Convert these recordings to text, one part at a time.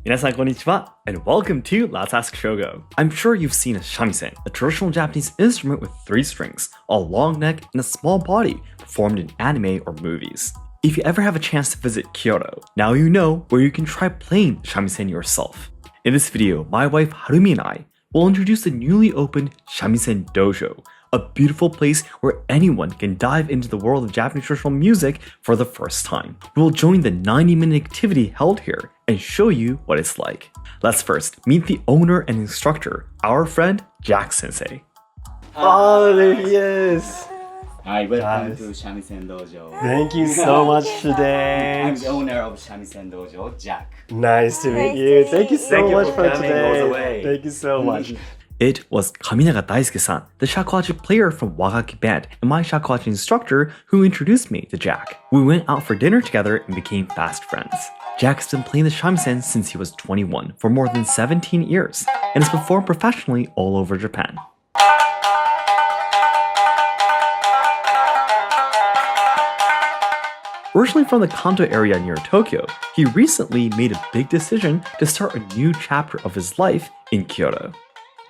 Minasan konnichiwa, and welcome to Let's Ask Shogo. I'm sure you've seen a shamisen, a traditional Japanese instrument with 3 strings, a long neck, and a small body, performed in anime or movies. If you ever have a chance to visit Kyoto, now you know where you can try playing the shamisen yourself. In this video, my wife Harumi and I will introduce the newly opened Shamisen Dojo, a beautiful place where anyone can dive into the world of Japanese traditional music for the first time. We'll join the 90-minute activity held here and show you what it's like. Let's first meet the owner and instructor, our friend Jack Sensei. Oh, there he is. Hi, welcome to Shamisen Dojo. Thank you so much today. I'm the owner of Shamisen Dojo, Jack. Nice to meet you. Thank you so much for today. All the way. Thank you so much. It was Kaminaga Daisuke-san, the shakuhachi player from Wagaki Band and my shakuhachi instructor, who introduced me to Jack. We went out for dinner together and became fast friends. Jack has been playing the shamisen since he was 21 for more than 17 years and has performed professionally all over Japan. Originally from the Kanto area near Tokyo, he recently made a big decision to start a new chapter of his life in Kyoto.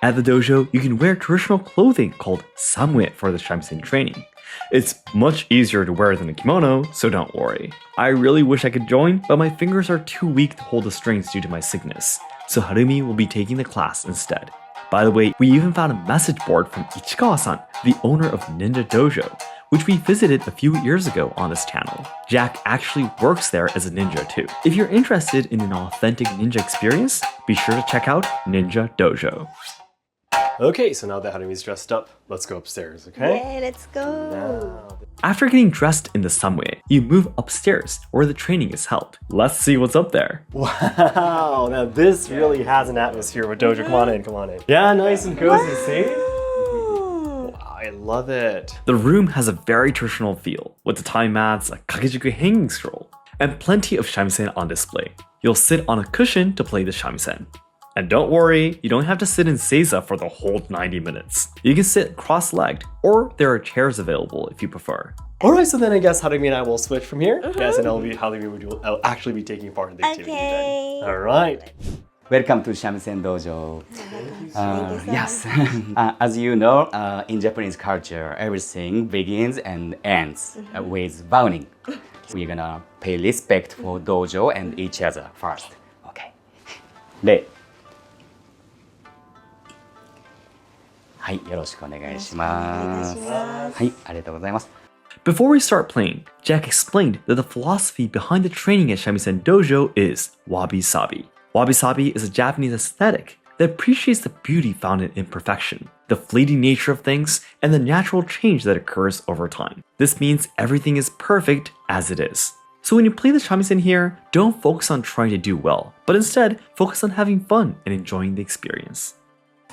At the dojo, you can wear traditional clothing called samue for the shamisen training. It's much easier to wear than a kimono, so don't worry. I really wish I could join, but my fingers are too weak to hold the strings due to my sickness, so Harumi will be taking the class instead. By the way, we even found a message board from Ichikawa-san, the owner of Ninja Dojo, which we visited a few years ago on this channel. Jack actually works there as a ninja too. If you're interested in an authentic ninja experience, be sure to check out Ninja Dojo. Okay, so now that Harumi's dressed up, let's go upstairs, okay? Yeah, let's go. After getting dressed in the samue, you move upstairs where the training is held. Let's see what's up there. Wow, now this really has an atmosphere with Dojo. Come on in, come on in. Yeah, nice and cozy, see? Wow, I love it. The room has a very traditional feel, with the time mats, a kakejuku hanging scroll, and plenty of shamisen on display. You'll sit on a cushion to play the shamisen. And don't worry, you don't have to sit in seiza for the whole 90 minutes. You can sit cross-legged, or there are chairs available if you prefer. Alright, so then I guess Harumi and I will switch from here. Yes, and Harumi will actually be taking part in the activity Okay. then. Alright. Welcome to Shamisen Dojo. Yes, as you know, in Japanese culture, everything begins and ends with bowing. We're gonna pay respect for dojo and each other first. Okay. 礼。はい、よろしくお願いします。はい、ありがとうございます。 Before we start playing, Jack explained that the philosophy behind the training at Shamisen Dojo is wabi-sabi. Wabi-sabi is a Japanese aesthetic that appreciates the beauty found in imperfection, the fleeting nature of things, and the natural change that occurs over time. This means everything is perfect as it is. So when you play the shamisen here, don't focus on trying to do well, but instead focus on having fun and enjoying the experience.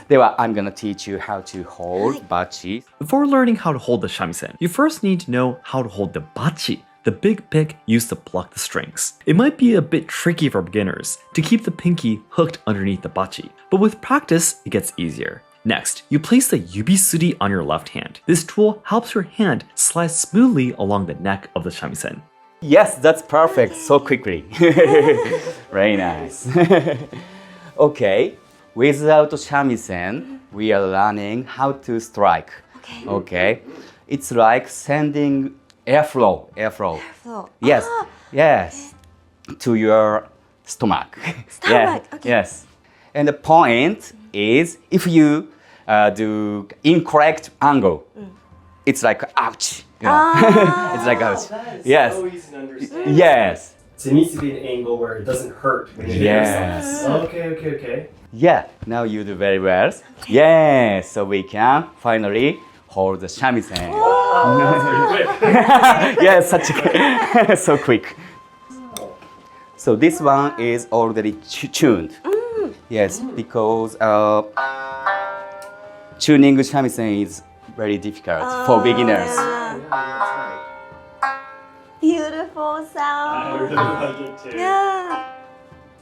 では、I'm gonna teach you how to hold bachi. Before learning how to hold the shamisen, you first need to know how to hold the bachi, the big pick used to pluck the strings. It might be a bit tricky for beginners to keep the pinky hooked underneath the bachi, but with practice, it gets easier. Next, you place the yubisuri on your left hand. This tool helps your hand slide smoothly along the neck of the shamisen. Yes, that's perfect. So quickly. Very nice. Okay. Without shamisen, we are learning how to strike. Okay. It's like sending airflow. So, Yes. Yes. To your stomach. Stomach, okay. Yes. And the point is, if you do incorrect angle, it's like ouch. It's like ouch. Yes. So easy to understand. Yes. So it needs to be an angle where it doesn't hurt when you do Yes. yourself. Okay. Yeah, now you do very well. Yeah, so we can finally hold the shamisen. Yeah, so quick. So this one is already tuned. Yes, because tuning shamisen is very difficult for beginners. beautiful sound. really like it too. Yeah.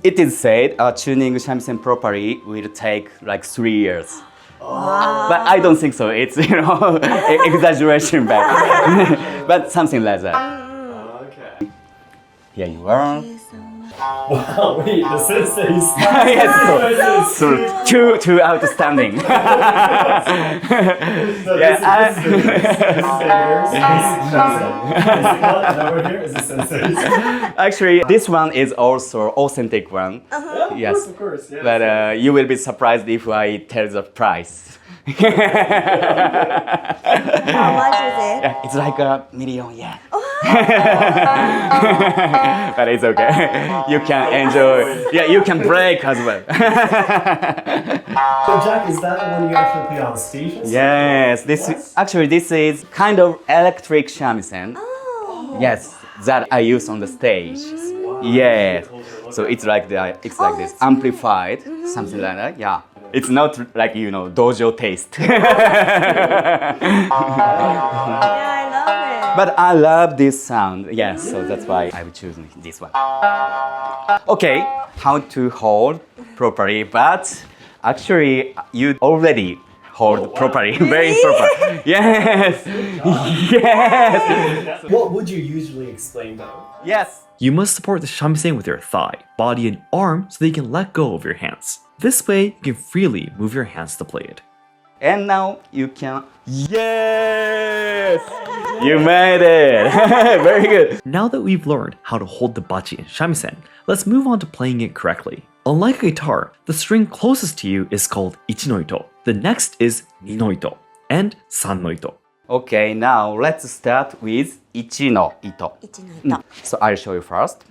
It is said tuning shamisen properly will take like 3 years. But I don't think so. It's exaggeration, but something like that. Okay. Here you are. Thank you so much. Wow, wait, the senseis. Yes, so two outstanding. Actually, this one is also authentic one. Yes, Of course, yes. but you will be surprised if I tell the price. How much is it? Yeah, it's like $1,000,000 yen. But it's okay. You can enjoy. Yeah, you can break as well. So Jack, is that the one you actually play on stage? Yes, this is kind of electric shamisen. Oh. Yes, that I use on the stage. Yes. So it's like this amplified, something like that. Yeah. It's not like dojo taste. Yeah, I love it. But I love this sound. Yes, so that's why I would choose this one. Okay, how to hold properly, but actually you already hold properly, very proper. Yes. Yes. What would you usually explain though? Yes. You must support the shamisen with your thigh, body, and arm so that you can let go of your hands. This way, you can freely move your hands to play it. And now you can. Yes! You made it! Very good. Now that we've learned how to hold the bachi in shamisen, let's move on to playing it correctly. Unlike a guitar, the string closest to you is called ichinoito. The next is ninoito and sannoito. Okay, now let's start with ichi no ito. 1の糸。 So I'll show you first.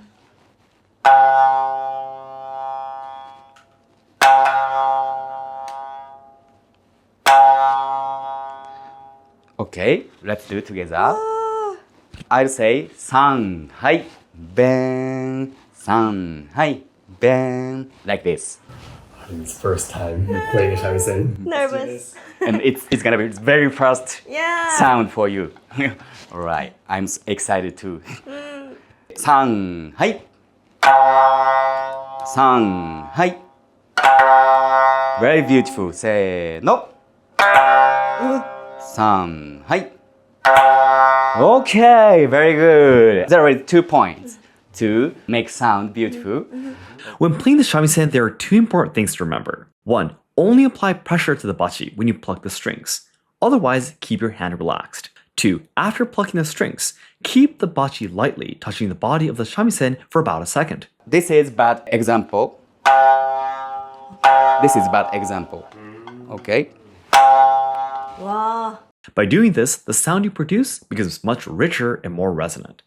Okay, let's do it together. I'll say san, hai, ben, san, hai, ben, like this. It's first time playing a shamisen. Nervous. And it's gonna be very fast Yeah. sound for you. Alright, I'm excited too. San, hai. San, hai. Very beautiful. Say no. San, hai. Okay, very good. There are 2 points to make sound beautiful. When playing the shamisen, there are 2 important things to remember. 1. Only apply pressure to the bachi when you pluck the strings. Otherwise, keep your hand relaxed. 2. After plucking the strings, keep the bachi lightly touching the body of the shamisen for about a second. This is bad example. This is bad example. Okay. Wow. By doing this, the sound you produce becomes much richer and more resonant.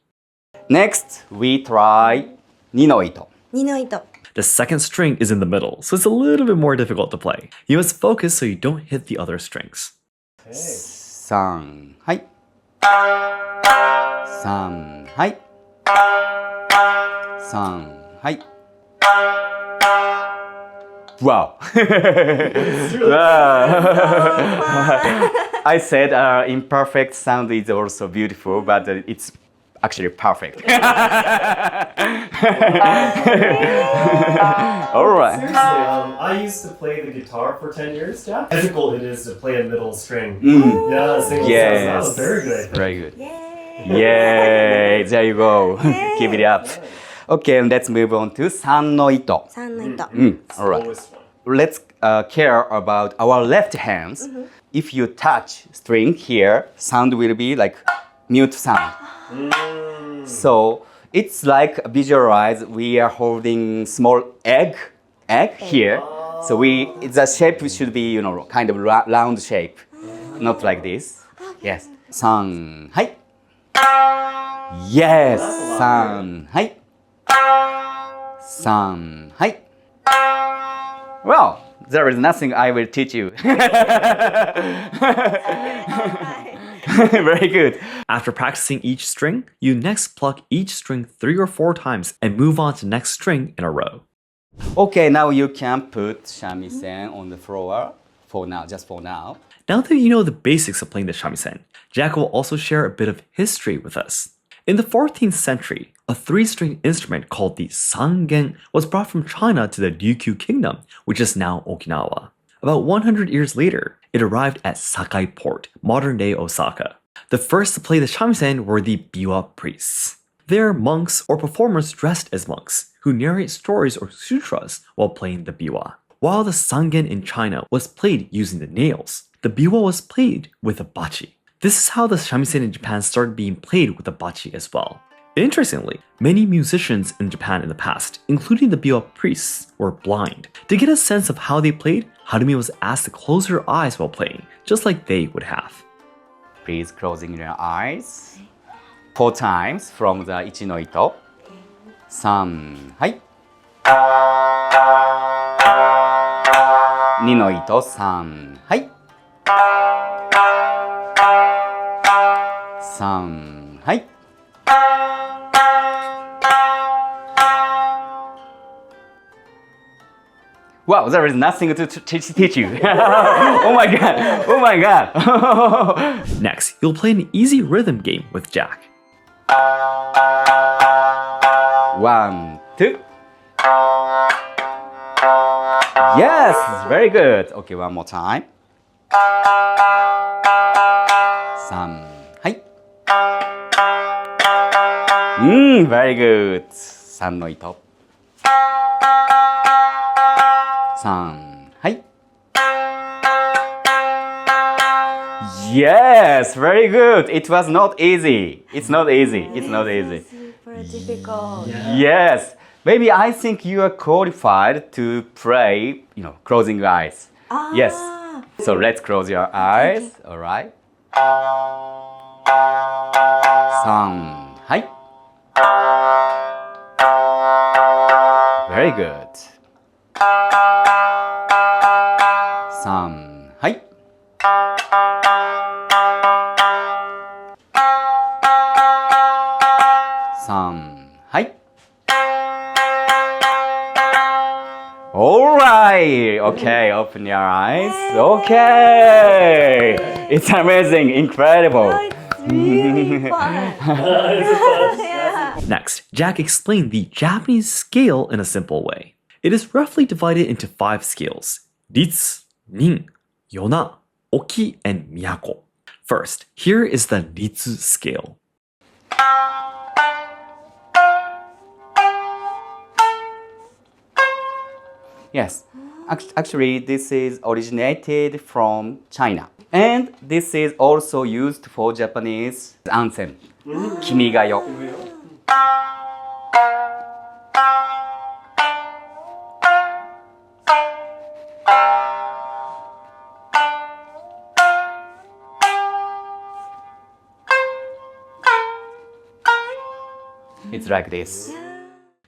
Next, we try ni no ito. 2の糸。 The second string is in the middle, so it's a little bit more difficult to play. You must focus so you don't hit the other strings. San, hai. San, hai. San, hai. Wow. I said imperfect sound is also beautiful, but it's actually perfect. All right. Seriously, I used to play the guitar for 10 years, Jack. How difficult it is to play a middle string. Yeah, single Yes. that was very good. I think. Very good. Yay. Yay! There you go. Keep it up. Okay, let's move on to san no ito. 3の糸。 All right. Lowest one. Let's care about our left hands. If you touch string here, sound will be like mute sound. So it's like visualize we are holding small egg here. So the shape should be kind of round shape, not like this. Yes. San, hai. Yes. San, hai. San, hai. Well, there is nothing I will teach you. Very good. After practicing each string, you next pluck each string 3 or 4 times and move on to the next string in a row. Okay, now you can put shamisen on the floor for now, just for now. Now that you know the basics of playing the shamisen, Jack will also share a bit of history with us. In the 14th century, a 3-string instrument called the sangen was brought from China to the Ryukyu Kingdom, which is now Okinawa. About 100 years later, it arrived at Sakai Port, modern-day Osaka. The first to play the shamisen were the Biwa priests. They are monks or performers dressed as monks who narrate stories or sutras while playing the biwa. While the sangen in China was played using the nails, the biwa was played with a bachi. This is how the shamisen in Japan started being played with a bachi as well. Interestingly, many musicians in Japan in the past, including the biwa priests, were blind. To get a sense of how they played, Harumi was asked to close her eyes while playing, just like they would have. Please closing your eyes. 4 times from the 1の糸。3、はい。2の糸、3、はい。3、はい。Wow, there is nothing to teach you. Oh my god, oh my god. Next, you'll play an easy rhythm game with Jack. 1, 2. Yes, very good. Okay, one more time. 3, はい。very good. 3の糸。3、はい。Yes, very good. It was not easy. It's not easy. It's not easy. Super difficult. Yes. Maybe I think you are qualified to play, closing your eyes. Yes. So let's close your eyes. All right. 3、はい。Very good. 3、はい。3、はい。Alright! Okay, open your eyes. Okay! It's amazing, incredible. It's really fun. Yeah. Next, Jack explained the Japanese scale in a simple way. It is roughly divided into 5 scales: Ritsu, Nin, Yona, Oki, and Miyako. First, here is the Ritsu scale. Yes, actually this is originated from China. And this is also used for Japanese anthem, Kimi ga yo. It's like this.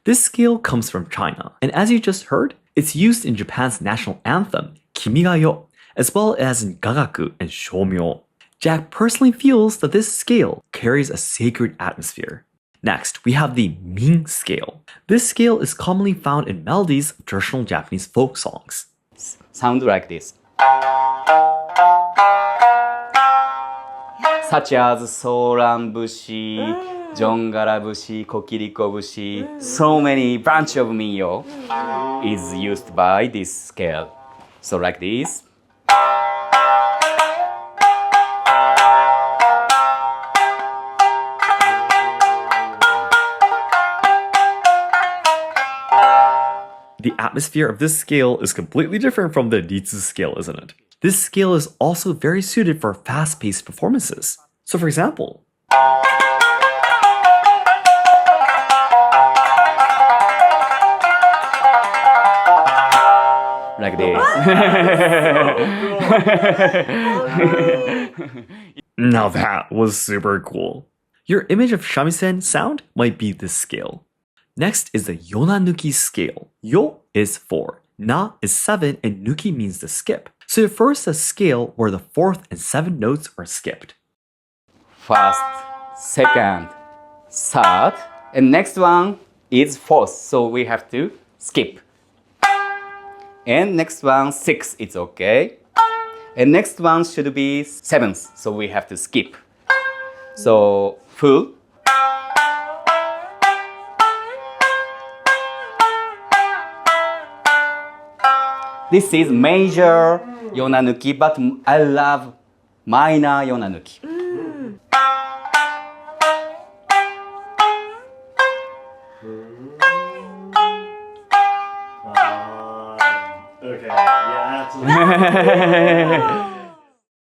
This scale comes from China, and as you just heard, it's used in Japan's national anthem, Kimi ga yo, as well as in gagaku and shomyo. Jack personally feels that this scale carries a sacred atmosphere. Next, we have the Min scale. This scale is commonly found in melodies of traditional Japanese folk songs. Sound like this. Such as Soran-bushi, Jongara-bushi, Kokiriko-bushi, so many branch of minyo is used by this scale. So like this. The atmosphere of this scale is completely different from the Ritsu scale, isn't it? This scale is also very suited for fast-paced performances. So for example, like this. Now that was super cool. Your image of shamisen sound might be this scale. Next is the Yonanuki scale. Yo is 4, Na is 7, and Nuki means to skip. So it refers to a scale where the 4th and 7th notes are skipped. First, second, third, and next one is fourth, so we have to skip. And next one, 6, it's okay. And next one should be 7th, so we have to skip. So, full. This is major yonanuki, but I love minor yonanuki. okay. Yeah, absolutely.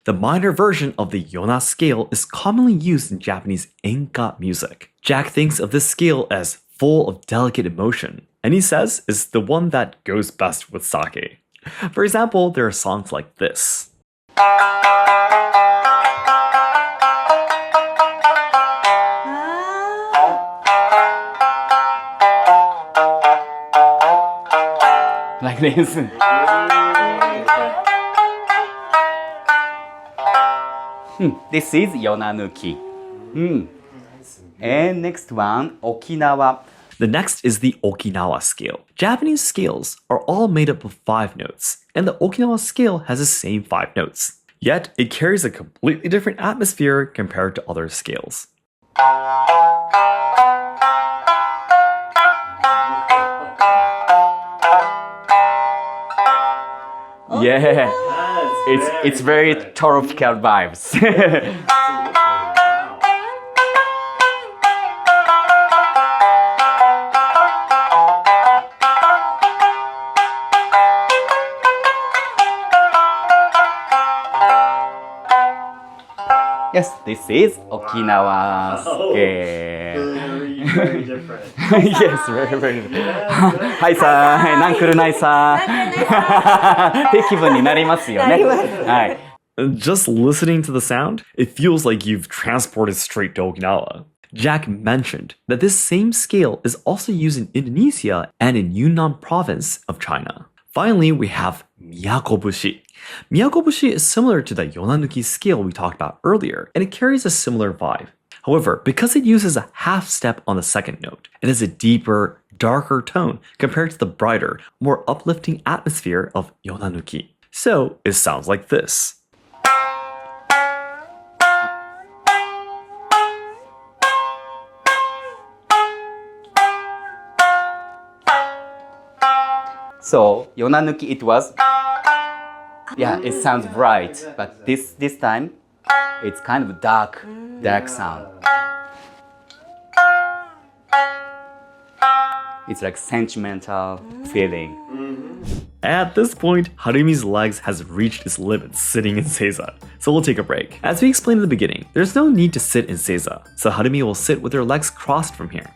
The minor version of the Yona scale is commonly used in Japanese enka music. Jack thinks of this scale as full of delicate emotion, and he says it's the one that goes best with sake. For example, there are songs like this. Like this. This is Yonanuki. And next one, Okinawa. The next is the Okinawa scale. Japanese scales are all made up of 5 notes, and the Okinawa scale has the same 5 notes. Yet, it carries a completely different atmosphere compared to other scales. Yeah, it's very tropical vibes. Yes, this is Okinawa scale. Very different. Yes, very, very. Hi, sir. なんくるないさ。って気分になりますよね。はい。Just listening to the sound, it feels like you've transported straight to Okinawa. Jack mentioned that this same scale is also used in Indonesia and in Yunnan province of China. Finally, we have Miyako-bushi. Miyako-bushi is similar to the Yonanuki scale we talked about earlier, and it carries a similar vibe. However, because it uses a half step on the second note, it has a deeper, darker tone compared to the brighter, more uplifting atmosphere of Yonanuki. So, it sounds like this. So, Yonanuki it was. Yeah, it sounds bright, but this time, it's kind of dark sound. It's like sentimental feeling. At this point, Harumi's legs has reached its limits sitting in Seiza, so we'll take a break. As we explained in the beginning, there's no need to sit in Seiza, so Harumi will sit with her legs crossed from here.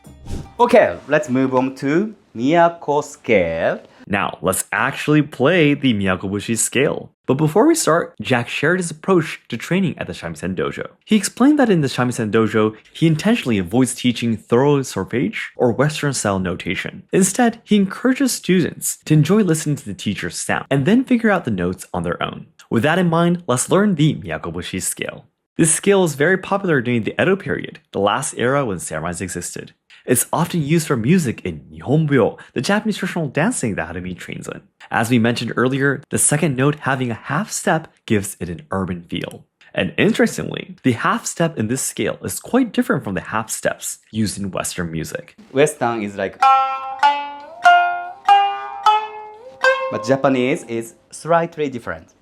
Okay, let's move on to Miyako scale. Now, let's actually play the Miyako-bushi scale. But before we start, Jack shared his approach to training at the Shamisen Dojo. He explained that in the Shamisen Dojo, he intentionally avoids teaching thorough solfege or Western-style notation. Instead, he encourages students to enjoy listening to the teacher's sound and then figure out the notes on their own. With that in mind, let's learn the Miyako-bushi scale. This scale is very popular during the Edo period, the last era when samurais existed. It's often used for music in Nihonbyo, the Japanese traditional dancing that Harumi trains in. As we mentioned earlier, the second note having a half step gives it an urban feel. And interestingly, the half step in this scale is quite different from the half steps used in Western music. Western is like. But Japanese is slightly different.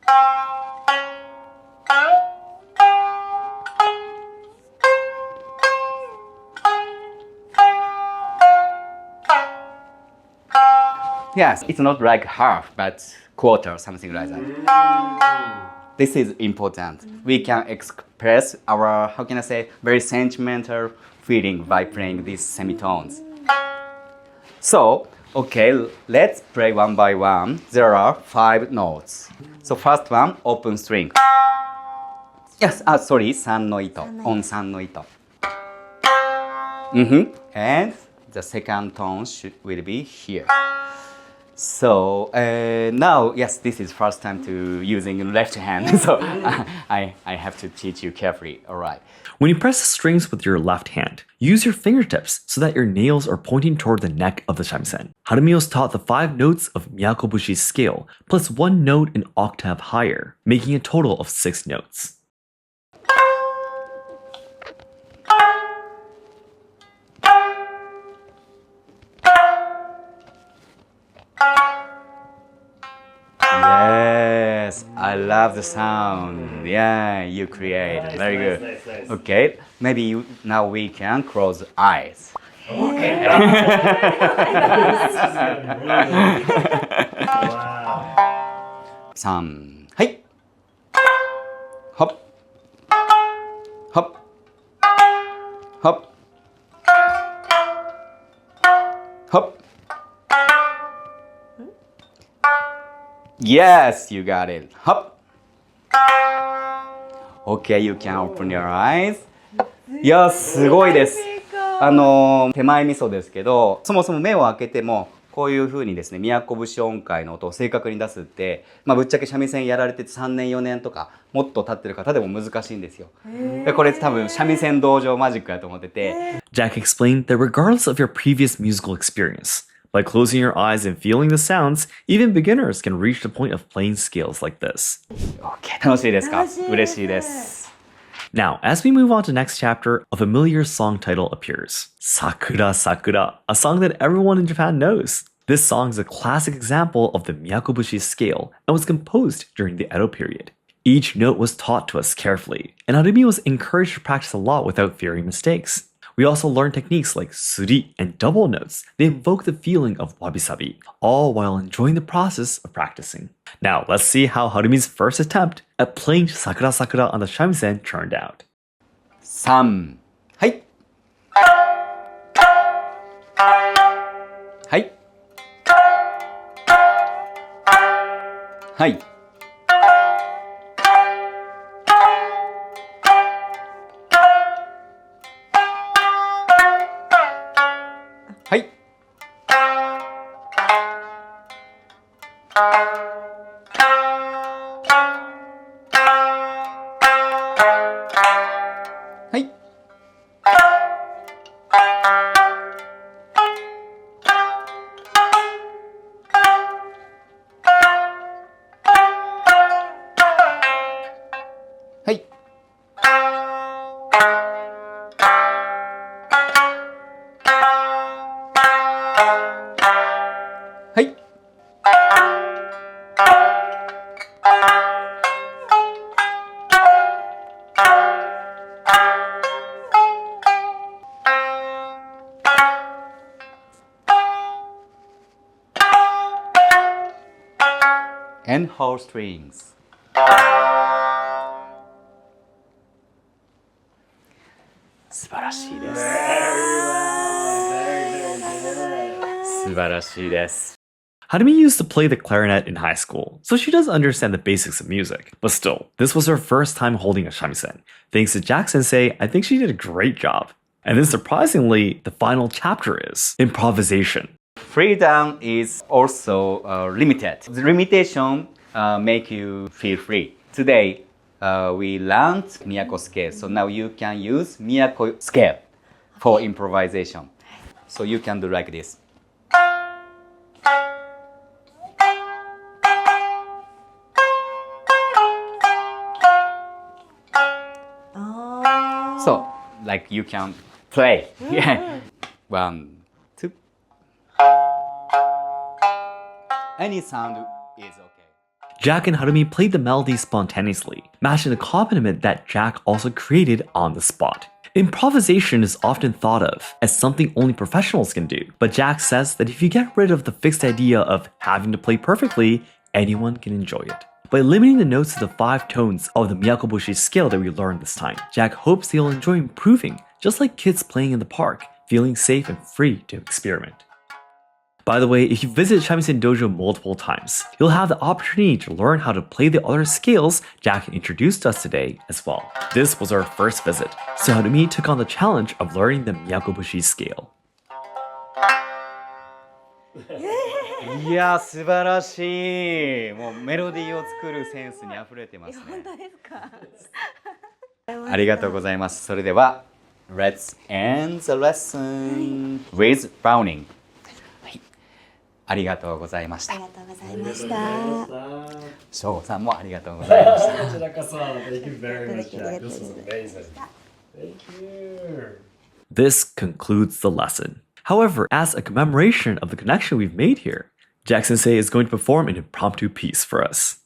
Yes, it's not like half, but quarter, something like that. This is important. We can express our, how can I say, very sentimental feeling by playing these semitones. So, okay, let's play one by one. There are 5 notes. So first one, open string. Yes, sorry, 3の糸, on 3の糸. And the second tone will be here. So now, yes, this is first time to using left hand, so I have to teach you carefully. All right. When you press the strings with your left hand, use your fingertips so that your nails are pointing toward the neck of the shamisen. Harumi was taught the 5 notes of Miyako-bushi's scale, plus 1 note an octave higher, making a total of 6 notes. Yes, I love the sound. Yeah, you create. Nice, Very good. nice. Okay, maybe now we can close eyes. Wow. 3はいほっほっほっほっ Yes, you got it. Hop. Okay, you can open your eyes. いや、すごいです。手前味噌ですけど、そもそも目を開けても、こういう風にですね、都音階の音を正確に出すって、ぶっちゃけ三味線やられて3年4年とか、もっと経ってる方でも難しいんですよ。これ多分三味線道場マジックだと思ってて。Jack explained that regardless of your previous musical experience, by closing your eyes and feeling the sounds, even beginners can reach the point of playing scales like this. OK、楽しいですか？嬉しいです。Now, as we move on to the next chapter, a familiar song title appears. Sakura Sakura, a song that everyone in Japan knows. This song is a classic example of the Miyako-bushi scale and was composed during the Edo period. Each note was taught to us carefully, and Harumi was encouraged to practice a lot without fearing mistakes. We also learn techniques like suri and double notes that invoke the feeling of wabi-sabi, all while enjoying the process of practicing. Now, let's see how Harumi's first attempt at playing Sakura Sakura on the shamisen turned out. 3はいはいはいはいはい はい。はい。And whole strings. 素晴らしいです。素晴らしいです。 Harumi used to play the clarinet in high school, so she does understand the basics of music. But still, this was her first time holding a shamisen. Thanks to Jack Sensei, I think she did a great job. And then surprisingly, the final chapter is Improvisation. Freedom is also limited. The limitation make you feel free. Today, we learned Miyako scale, so now you can use Miyako scale for improvisation. So you can do like this. So, like you can play. Yeah. 1, 2. Any sound is okay. Jack and Harumi played the melody spontaneously, matching the accompaniment that Jack also created on the spot. Improvisation is often thought of as something only professionals can do, but Jack says that if you get rid of the fixed idea of having to play perfectly, anyone can enjoy it. By limiting the notes to the 5 tones of the Miyako-bushi scale that we learned this time, Jack hopes they'll enjoy improving, just like kids playing in the park, feeling safe and free to experiment. By the way, if you visit Shamisen Dojo multiple times, you'll have the opportunity to learn how to play the other scales Jack introduced us today as well. This was our first visit, so Harumi took on the challenge of learning the Miyako-bushi scale. いや素晴らしい。もうメロディーを作るセンスにあふれてますね。本当ですか？ありがとうございます。それでは Let's end the lesson with Browning。はい、ありがとうございました。ありがとうございました。Shogoさんもありがとうございました。こちらこそ Thank you very much, Jack. This was amazing. Thank you. This concludes the lesson. However, as a commemoration of the connection we've made here, Jack Sensei is going to perform an impromptu piece for us.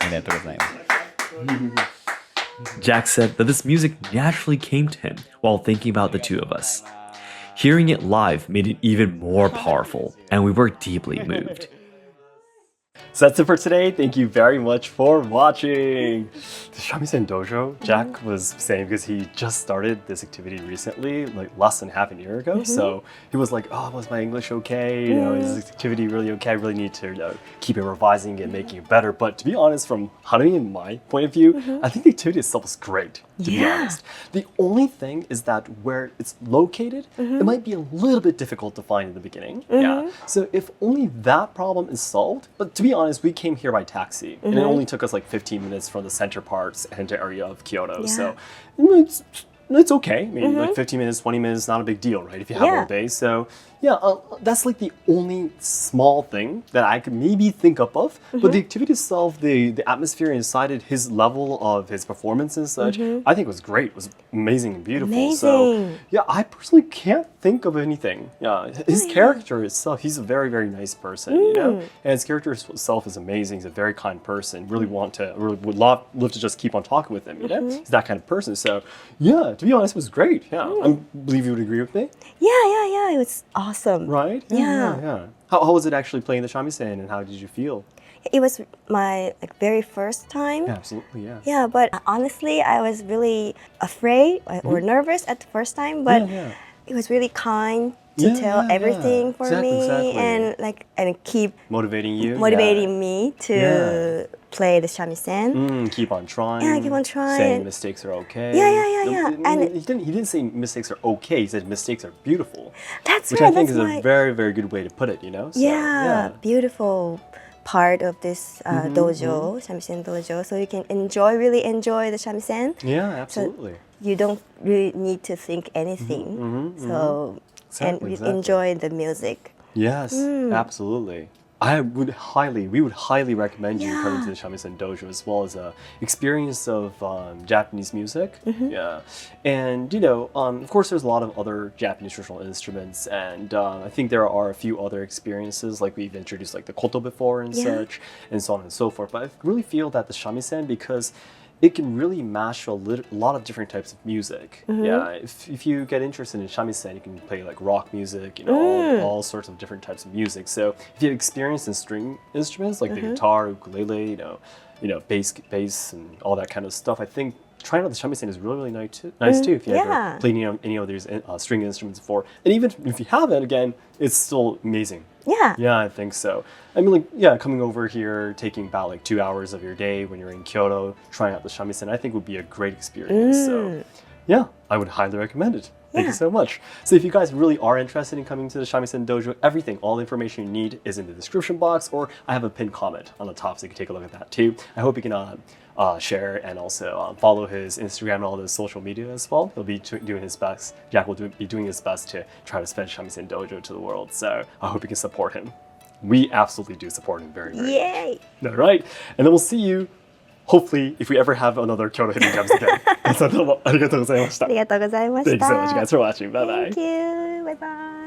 りがとうございます。 Jack said that this music naturally came to him while thinking about the two of us. Hearing it live made it even more powerful, and we were deeply moved. So that's it for today. Thank you very much for watching. The Shamisen Dojo, Jack was saying, because he just started this activity recently, like less than half a year ago. So he was like, oh, was my English okay? You know, is this activity really okay? I really need to keep it revising and making it better. But to be honest, from Haruhi and my point of view, I think the activity itself is great, to be honest. The only thing is that where it's located, it might be a little bit difficult to find in the beginning. Yeah. So if only that problem is solved, but to be honest, we came here by taxi, and it only took us like 15 minutes from the center parts and area of Kyoto. So it's okay. I mean, like 15 minutes, 20 minutes, not a big deal, right? If you have all day. So yeah, that's like the only small thing that I could maybe think up of. But the activity itself, the atmosphere inside it, his level of his performance and such, I think was great. It was amazing and beautiful. So yeah, I personally can't think of anything. Yeah, his character itself, he's a very, very nice person, you know? And his character itself is amazing. He's a very kind person. Really would love to just keep on talking with him, you know? He's that kind of person. So yeah, to be honest, it was great. Yeah, I believe you would agree with me. Yeah, it was awesome. Right? Yeah. How was it actually playing the shamisen, and how did you feel? It was my very first time. Yeah, absolutely, yeah. Yeah, but honestly, I was really afraid or nervous at the first time, but it was really kind to tell everything for me and keep motivating me to play the shamisen. Keep on trying. Yeah, keep on trying. Saying mistakes are okay. Yeah. And he didn't say mistakes are okay. He said mistakes are beautiful. That's which right. I think is a very, very good way to put it. You know. So, beautiful part of this dojo, Shamisen Dojo, so you can really enjoy the shamisen. Yeah, absolutely. So you don't really need to think anything. Enjoy the music. Yes, absolutely. We would highly recommend you coming to the Shamisen Dojo, as well as experience of Japanese music. Yeah, and of course, there's a lot of other Japanese traditional instruments, and I think there are a few other experiences, like we've introduced like the koto before and such, and so on and so forth. But I really feel that the shamisen, because it can really mash a lot of different types of music. Yeah, if you get interested in shamisen, you can play like rock music, all sorts of different types of music. So if you have experience in string instruments like the guitar, ukulele, bass, and all that kind of stuff, I think trying out the shamisen is really, really nice too. If you ever played any of these string instruments before, and even if you haven't, again, it's still amazing. Yeah, I think so. I mean, coming over here, taking about like 2 hours of your day when you're in Kyoto, trying out the shamisen, I think would be a great experience. So yeah, I would highly recommend it. Thank you so much. So if you guys really are interested in coming to the Shamisen Dojo, all the information you need is in the description box, or I have a pinned comment on the top so you can take a look at that too. I hope you can share and also follow his Instagram and all the social media as well. He'll be doing his best. Jack will be doing his best to try to spread Shamisen Dojo to the world. So I hope you can support him. We absolutely do support him very, very Yay! much. All right. And then we'll see you, hopefully, if we ever have another Kyoto Hidden Gems again. ありがとうございました。ありがとうございました。Thanks so much, guys, for watching. Bye-bye. Thank you. Bye-bye.